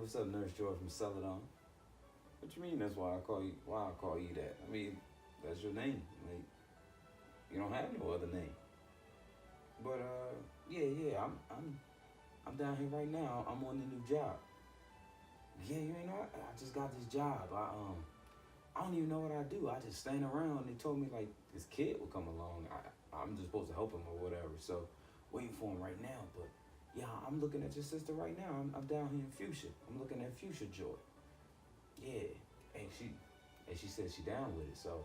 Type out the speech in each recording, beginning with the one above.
what's up, Nurse Joy from Celadon? What you mean? That's why I call you. Why I call you that? I mean, that's your name. Like, you don't have no other name. But yeah. I'm down here right now. I'm on the new job. Yeah, you ain't know. I just got this job. I don't even know what I do. I just stand around. They told me like this kid would come along. I'm just supposed to help him or whatever. So waiting for him right now. But yeah, I'm looking at your sister right now. I'm down here in Fuchsia. I'm looking at Fuchsia Joy. Yeah, and she said she down with it. So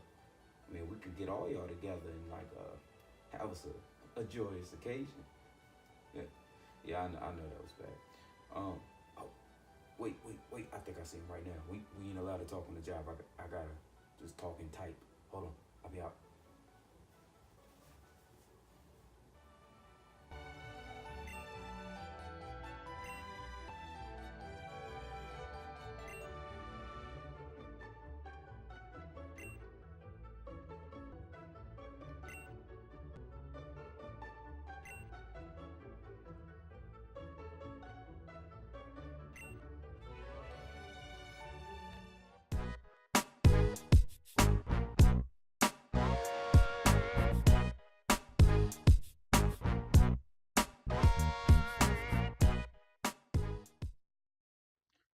I mean, we could get all y'all together and like have us a joyous occasion. Yeah, yeah, I know that was bad. Oh, wait. I think I see him right now. We ain't allowed to talk on the job. I gotta just talk and type. Hold on, I'll be out.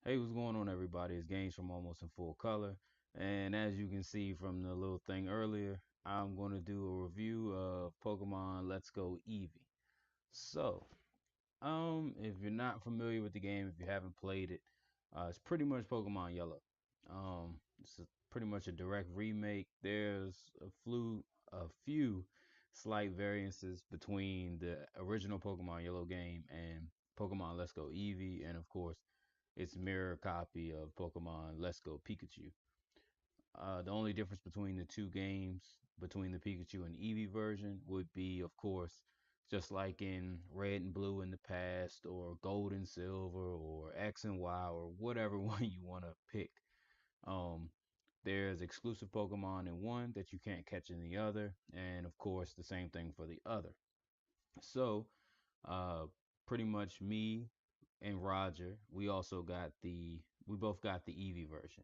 Hey, what's going on, everybody? It's Games from Almost in Full Color. And as you can see from the little thing earlier, I'm going to do a review of Pokemon Let's Go Eevee. So, if you're not familiar with the game, if you haven't played it, it's pretty much Pokemon Yellow. It's pretty much a direct remake. There's a few slight variances between the original Pokemon Yellow game and Pokemon Let's Go Eevee, and of course, its mirror copy of Pokemon Let's Go Pikachu. The only difference between the two games, between the Pikachu and Eevee version, would be, of course, just like in Red and Blue in the past, or Gold and Silver, or X and Y, or whatever one you want to pick. Um, there's exclusive Pokemon in one that you can't catch in the other, and of course, the same thing for the other. So, uh, pretty much me and Roger, we both got the Eevee version.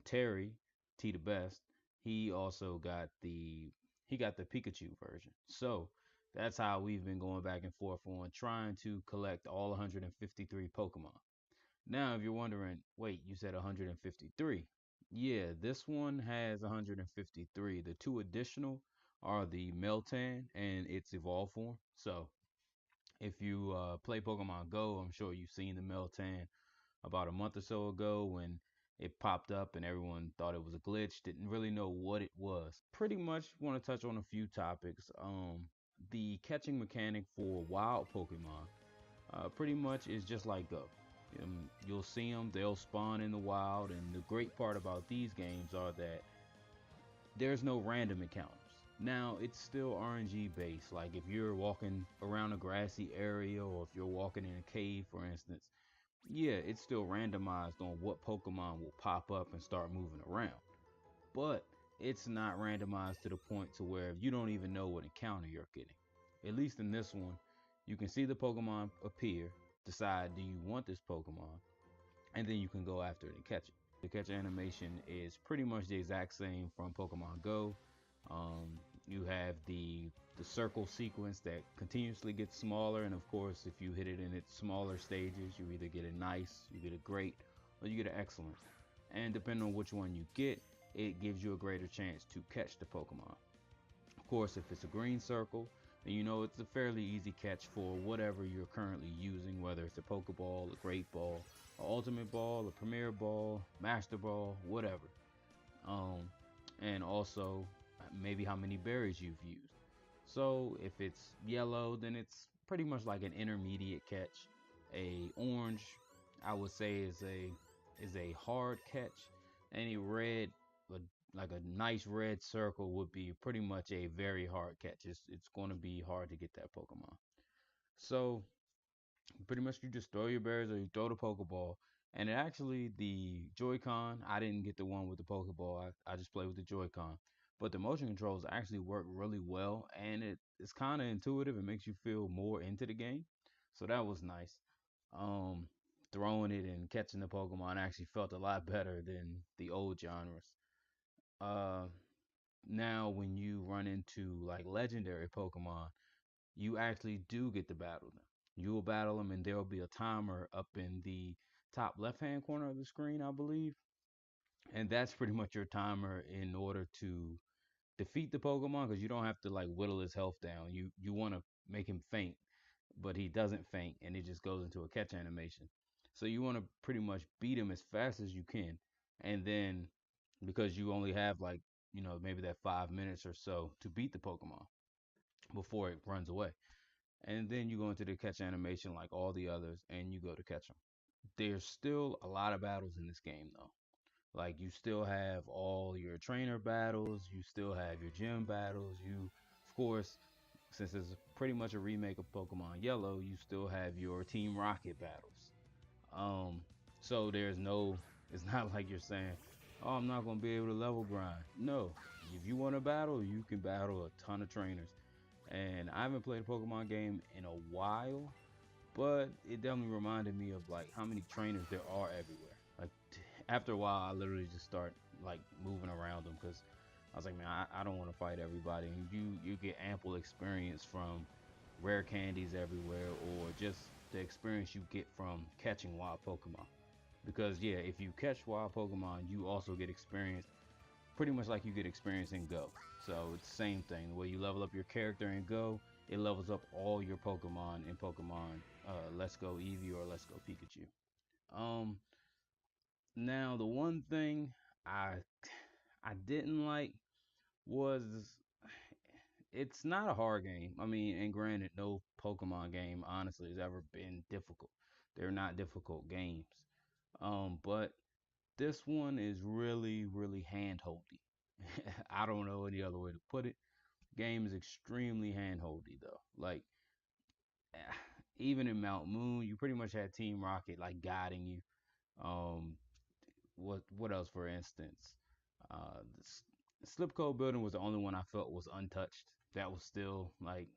Terry, T the best, he also got the Pikachu version. So that's how we've been going back and forth on trying to collect all 153 Pokemon. Now, if you're wondering, wait, you said 153? Yeah, this one has 153. The two additional are the Meltan and its evolved form. So if you play Pokemon Go, I'm sure you've seen the Meltan about a month or so ago when it popped up and everyone thought it was a glitch, didn't really know what it was. Pretty much want to touch on a few topics. The catching mechanic for wild Pokemon pretty much is just like Go. You'll see them, they'll spawn in the wild, and the great part about these games are that there's no random encounters. Now, it's still RNG based. Like if you're walking around a grassy area or if you're walking in a cave, for instance, yeah, it's still randomized on what Pokemon will pop up and start moving around. But it's not randomized to the point to where you don't even know what encounter you're getting. At least in this one, you can see the Pokemon appear, decide do you want this Pokemon, and then you can go after it and catch it. The catch animation is pretty much the exact same from Pokemon Go. You have the circle sequence that continuously gets smaller, and of course, if you hit it in its smaller stages, you either get a nice, you get a great, or you get an excellent. And depending on which one you get, it gives you a greater chance to catch the Pokemon. Of course, if it's a green circle, then you know it's a fairly easy catch for whatever you're currently using, whether it's a Pokeball, a Great Ball, a Ultimate Ball, a Premier Ball, Master Ball, whatever. Um, and also maybe how many berries you've used. So if it's yellow, then it's pretty much like an intermediate catch. A orange, I would say, is a hard catch, and a red, a, like a nice red circle, would be pretty much a very hard catch. It's going to be hard to get that Pokemon. So pretty much you just throw your berries or you throw the Pokeball. And it actually, the Joy-Con, I didn't get the one with the Pokeball. I just play with the Joy-Con. But the motion controls actually work really well, and it's kind of intuitive. It makes you feel more into the game. So that was nice. Um, throwing it and catching the Pokemon actually felt a lot better than the old genres. Uh, Now when you run into like legendary Pokemon, you actually do get to battle them. You will battle them, and there will be a timer up in the top left hand corner of the screen, I believe. And that's pretty much your timer in order to defeat the Pokemon because you don't have to like whittle his health down. You want to make him faint, but he doesn't faint, and it just goes into a catch animation. So you want to pretty much beat him as fast as you can, and then because you only have like maybe that 5 minutes or so to beat the Pokemon before it runs away, and then you go into the catch animation like all the others, and you go to catch them. There's still a lot of battles in this game though. Like you still have all your trainer battles, you still have your gym battles, you of course, since it's pretty much a remake of Pokemon Yellow, you still have your Team Rocket battles. Um so there's no it's not like you're saying, "Oh, I'm not going to be able to level grind." No. If you want to battle, you can battle a ton of trainers. And I haven't played a Pokemon game in a while, but it definitely reminded me of like how many trainers there are everywhere. Like after a while, I literally just start like moving around them because I was like, man, I don't want to fight everybody. And you get ample experience from rare candies everywhere, or just the experience you get from catching wild Pokemon. Because yeah, if you catch wild Pokemon, you also get experience pretty much like you get experience in Go. So it's the same thing. The way you level up your character in Go, it levels up all your Pokemon in Pokemon Let's Go Eevee or Let's Go Pikachu. Um, Now the one thing I I didn't like was it's not a hard game. I mean, and granted, no Pokemon game honestly has ever been difficult. They're not difficult games. But this one is really, really handholdy. I don't know any other way to put it. Game is extremely handholdy though. Like even in Mount Moon, you pretty much had Team Rocket like guiding you. Um, what else for instance? The Slipcode building was the only one I felt was untouched. That was still like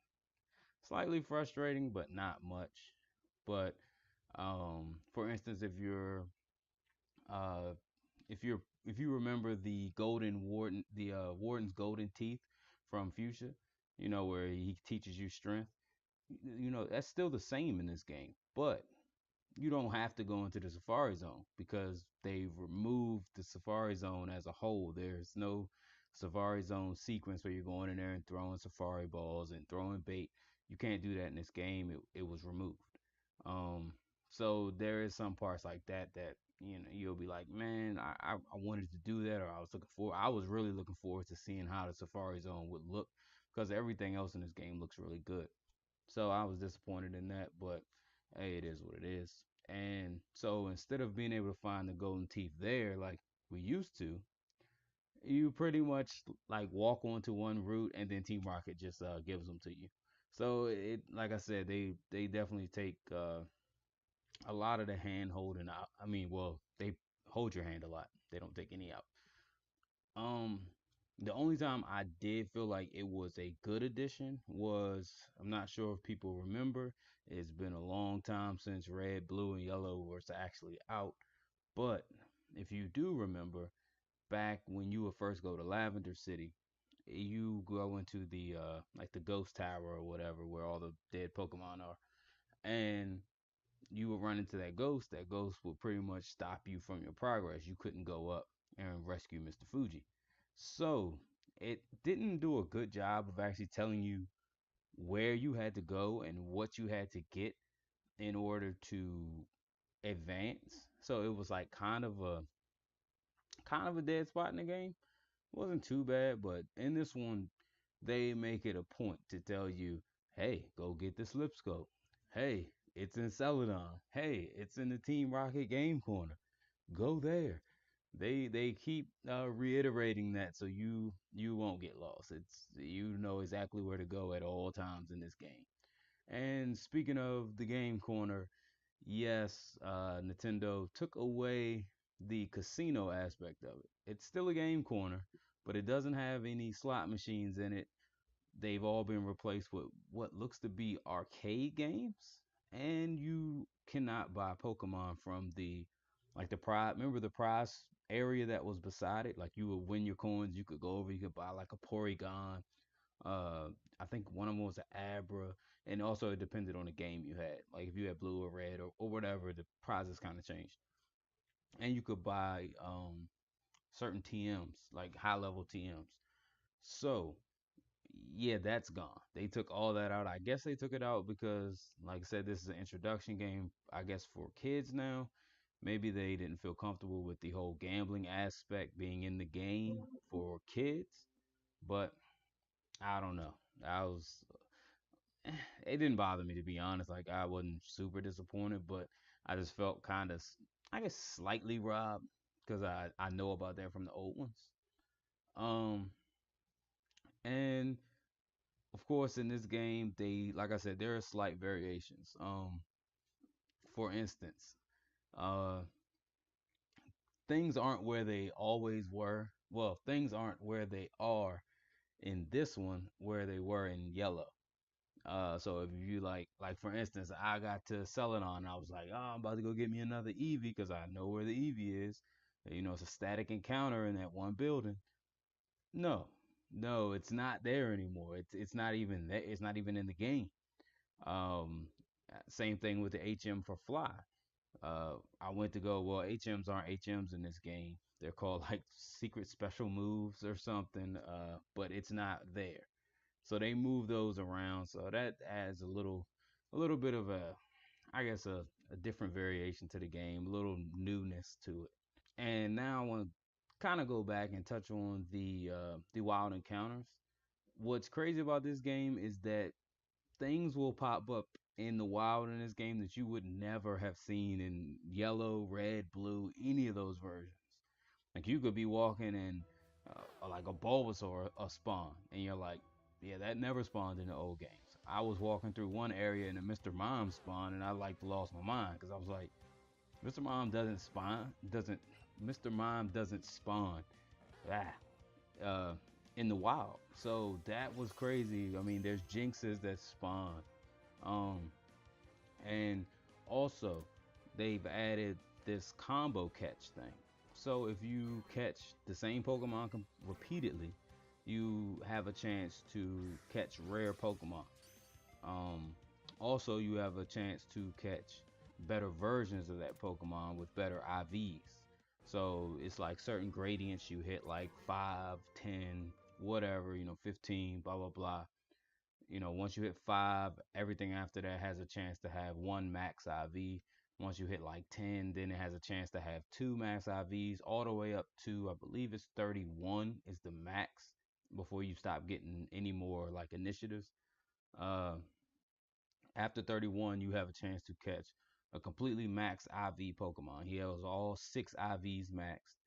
slightly frustrating, but not much. But for instance, uh, if you remember the Golden Warden, the Warden's golden teeth from Fuchsia, where he teaches you strength. That's still the same in this game, but you don't have to go into the Safari Zone because they've removed the Safari Zone as a whole. There's no Safari Zone sequence where you're going in there and throwing Safari balls and throwing bait. You can't do that in this game. It was removed. Um, so there is some parts like that you'll be like, man, I wanted to do that, or I was really looking forward to seeing how the Safari Zone would look because everything else in this game looks really good. So I was disappointed in that, but hey, it is what it is. And so instead of being able to find the golden teeth there like we used to, you pretty much like walk onto one route and then Team Rocket just gives them to you. So it, like I said, they definitely take a lot of the hand holding out. I mean, well, they hold your hand a lot. They don't take any out. Um, the only time I did feel like it was a good addition was I'm not sure if people remember. It's been a long time since Red, Blue, and Yellow was actually out. But if you do remember, back when you would first go to Lavender City, you go into the like the Ghost Tower or whatever, where all the dead Pokemon are, and you would run into that ghost. That ghost would pretty much stop you from your progress. You couldn't go up and rescue Mr. Fuji. So it didn't do a good job of actually telling you where you had to go and what you had to get in order to advance. So it was like kind of a dead spot in the game. It wasn't too bad, but in this one, they make it a point to tell you, hey, go get the slip scope. Hey, it's in Celadon. Hey, it's in the Team Rocket game corner. Go there. They keep reiterating that so you won't get lost. It's you know exactly where to go at all times in this game. And speaking of the game corner, yes, Nintendo took away the casino aspect of it. It's still a game corner, but it doesn't have any slot machines in it. They've all been replaced with what looks to be arcade games. and you cannot buy Pokemon from the like the prize. Remember the prize area that was beside it? Like you would win your coins. You could go over. You could buy like a Porygon. Uh, I think one of them was an Abra, and also it depended on the game you had. Like if you had blue or red or whatever, the prizes kind of changed. And you could buy certain TMs, like high level TMs. So yeah, that's gone. They took all that out. I guess they took it out because, like I said, this is an introduction game, I guess, for kids now. Maybe they didn't feel comfortable with the whole gambling aspect being in the game for kids, but I don't know. I was, it didn't bother me to be honest. Like, I wasn't super disappointed, but I just felt kind of, I guess, slightly robbed because I know about that from the old ones. Um, and of course, in this game, they like I said, there are slight variations. For instance, uh, things aren't where they always were. Well, things aren't where they are in this one where they were in yellow. So if you like for instance, I got to Celadon, and I was like, oh, I'm about to go get me another Eevee because I know where the Eevee is. You know, it's a static encounter in that one building. No, no, it's not there anymore. It's not even there. It's not even in the game. Um, Same thing with the HM for fly. I went to go. Well, HMs aren't HMs in this game. They're called like secret special moves or something. But it's not there. So they move those around. So that adds a little bit of I guess, a different variation to the game, a little newness to it. And now I want to kind of go back and touch on the wild encounters. What's crazy about this game is that things will pop up in the wild in this game that you would never have seen in yellow, red, blue, any of those versions. Like you could be walking and like a Bulbasaur a spawn, and you're like, yeah, that never spawned in the old games. I was walking through one area and a Mr. Mime spawned, and I like lost my mind because I was like, Mr. Mime doesn't spawn, doesn't Mr. Mime doesn't spawn, ah, uh, in the wild. So that was crazy. I mean, there's Jinxes that spawn. Um, and also, they've added this combo catch thing. So if you catch the same Pokemon repeatedly, you have a chance to catch rare Pokemon. Um, Also, you have a chance to catch better versions of that Pokemon with better IVs. So it's like certain gradients you hit, like 5, 10, whatever, 15, blah, blah, blah. Once you hit 5, everything after that has a chance to have one max IV. Once you hit like 10, then it has a chance to have two max IVs, all the way up to, I believe it's 31 is the max before you stop getting any more like initiatives. Uh, After 31, you have a chance to catch a completely max IV Pokemon. He has all 6 IVs maxed,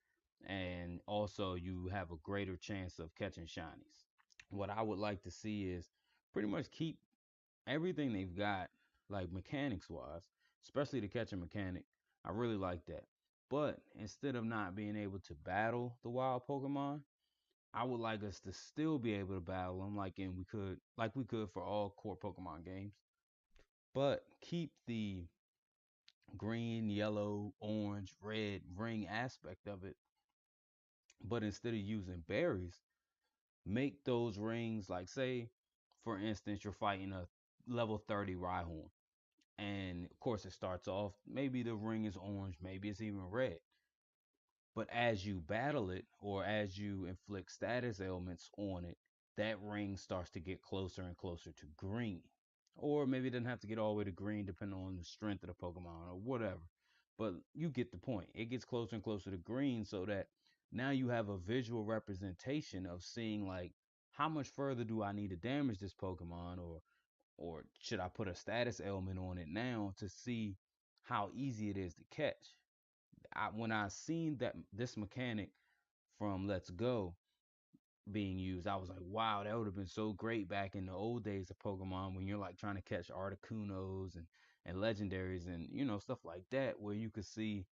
and also you have a greater chance of catching shinies. What I would like to see is pretty much keep everything they've got, like mechanics wise, especially the catching mechanic. I really like that. But instead of not being able to battle the wild Pokemon, I would like us to still be able to battle them like we could for all core Pokemon games. But keep the green, yellow, orange, red ring aspect of it. But instead of using berries, make those rings like, say, for instance, you're fighting a level 30 Rhyhorn. And of course, it starts off, maybe the ring is orange, maybe it's even red. But as you battle it, or as you inflict status ailments on it, that ring starts to get closer and closer to green. Or maybe it doesn't have to get all the way to green, depending on the strength of the Pokemon or whatever. But you get the point. It gets closer and closer to green, so that now you have a visual representation of seeing, like, how much further do I need to damage this Pokemon, or should I put a status ailment on it now to see how easy it is to catch? When I seen that this mechanic from Let's Go being used, I was like, wow, that would have been so great back in the old days of Pokemon when you're like trying to catch Articunos and legendaries and stuff like that, where you could see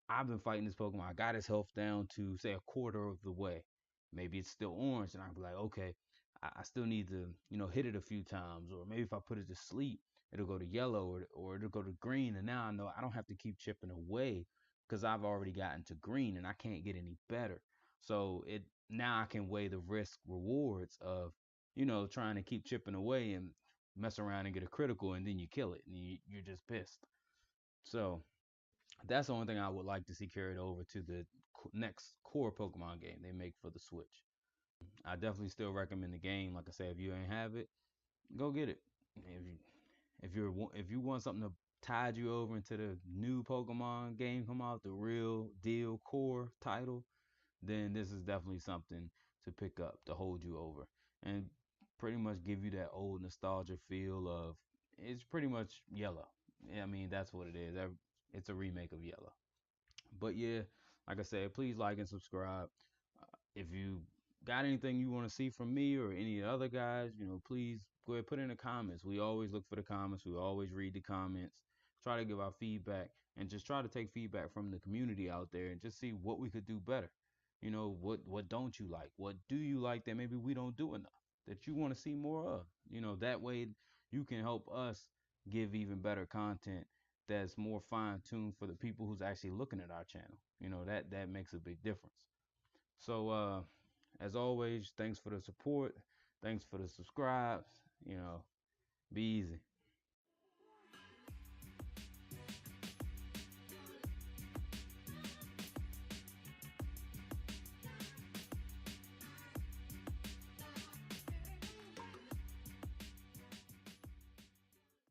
I've been fighting this Pokemon. I got his health down to say a quarter of the way. Maybe it's still orange, and I'd be like, okay, I still need to, hit it a few times, or maybe if I put it to sleep, it'll go to yellow, or it'll go to green, and now I know I don't have to keep chipping away because I've already gotten to green and I can't get any better. So it now I can weigh the risk rewards of, trying to keep chipping away and mess around and get a critical, and then you kill it and you're just pissed. So that's the only thing I would like to see carried over to the next core Pokemon game they make for the Switch. I definitely still recommend the game. Like I said, if you ain't have it, go get it. If you want something to tide you over into the new Pokemon game come out, the real deal core title, then this is definitely something to pick up to hold you over and pretty much give you that old nostalgia feel of it's pretty much Yellow. Yeah, I mean that's what it is. It's a remake of Yellow. But yeah, like I said, please like and subscribe. If you got anything you want to see from me or any other guys, please go ahead put in the comments. We always look for the comments. We always read the comments. Try to give our feedback and just try to take feedback from the community out there and just see what we could do better. What don't you like? What do you like that maybe we don't do enough that you want to see more of? That way you can help us give even better content that's more fine tuned for the people who's actually looking at our channel. That makes a big difference. So as always, thanks for the support. Thanks for the subscribes. Be easy.